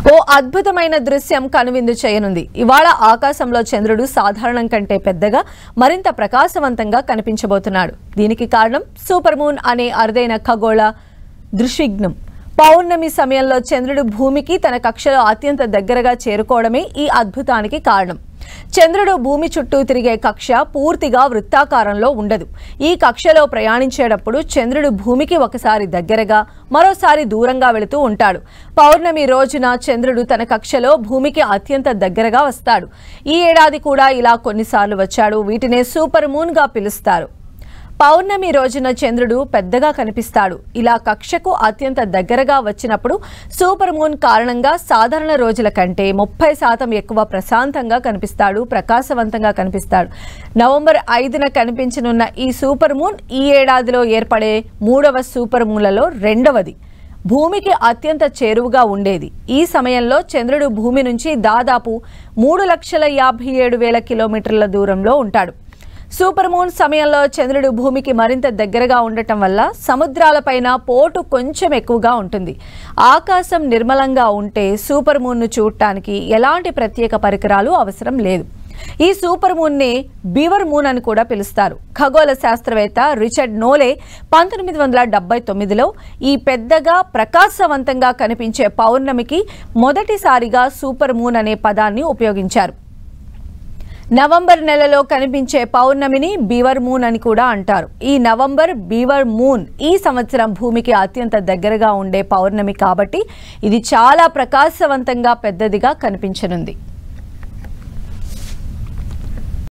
ఓ అద్భుతమైన దృశ్యం కనువిందు చేయనుంది. ఇవాళ ఆకాశంలో చంద్రుడు సాధారణం కంటే పెద్దగా మరింత ప్రకాశవంతంగా కనిపించబోతున్నాడు. దీనికి కారణం సూపర్ మూన్ అనే అరుదైన ఖగోళ దృశ్యజ్ఞం. పౌర్ణమి సమయంలో చంద్రుడు భూమికి తన కక్షలో అత్యంత దగ్గరగా చేరుకోవడమే ఈ అద్భుతానికి కారణం. చంద్రుడు భూమి చుట్టూ తిరిగే కక్ష పూర్తిగా వృత్తాకారంలో ఉండదు. ఈ కక్షలో ప్రయాణించేటప్పుడు చంద్రుడు భూమికి ఒకసారి దగ్గరగా మరోసారి దూరంగా వెళుతూ ఉంటాడు. పౌర్ణమి రోజున చంద్రుడు తన కక్షలో భూమికి అత్యంత దగ్గరగా వస్తాడు. ఈ ఏడాది కూడా ఇలా కొన్నిసార్లు వచ్చాడు. వీటినే సూపర్ మూన్ గా పిలుస్తారు. పౌర్ణమి రోజున చంద్రుడు పెద్దగా కనిపిస్తాడు. ఇలా కక్షకు అత్యంత దగ్గరగా వచ్చినప్పుడు సూపర్ మూన్ కారణంగా సాధారణ రోజుల కంటే 30% ఎక్కువ ప్రశాంతంగా కనిపిస్తాడు, ప్రకాశవంతంగా కనిపిస్తాడు. నవంబర్ 5న కనిపించనున్న ఈ సూపర్ మూన్ ఈ ఏడాదిలో ఏర్పడే 3వ సూపర్ మూన్లలో రెండవది. భూమికి అత్యంత చేరువుగా ఉండేది. ఈ సమయంలో చంద్రుడు భూమి నుంచి దాదాపు 3,57,000 కిలోమీటర్ల దూరంలో ఉంటాడు. సూపర్ మూన్ సమయంలో చంద్రుడు భూమికి మరింత దగ్గరగా ఉండటం వల్ల సముద్రాలపైన పోటు కొంచెం ఎక్కువగా ఉంటుంది. ఆకాశం నిర్మలంగా ఉంటే సూపర్ మూన్ను చూడటానికి ఎలాంటి ప్రత్యేక పరికరాలు అవసరం లేదు. ఈ సూపర్ మూన్నే బీవర్ మూన్ అని కూడా పిలుస్తారు. ఖగోళ శాస్త్రవేత్త రిచర్డ్ నోలే 1979లో ఈ పెద్దగా ప్రకాశవంతంగా కనిపించే పౌర్ణమికి మొదటిసారిగా సూపర్ మూన్ అనే పదాన్ని ఉపయోగించారు. నవంబర్ నెలలో కనిపించే పౌర్ణమిని బీవర్ మూన్ అని కూడా అంటారు. ఈ నవంబర్ బీవర్ మూన్ ఈ సంవత్సరం భూమికి అత్యంత దగ్గరగా ఉండే పౌర్ణమి కాబట్టి ఇది చాలా ప్రకాశవంతంగా పెద్దదిగా కనిపించనుంది.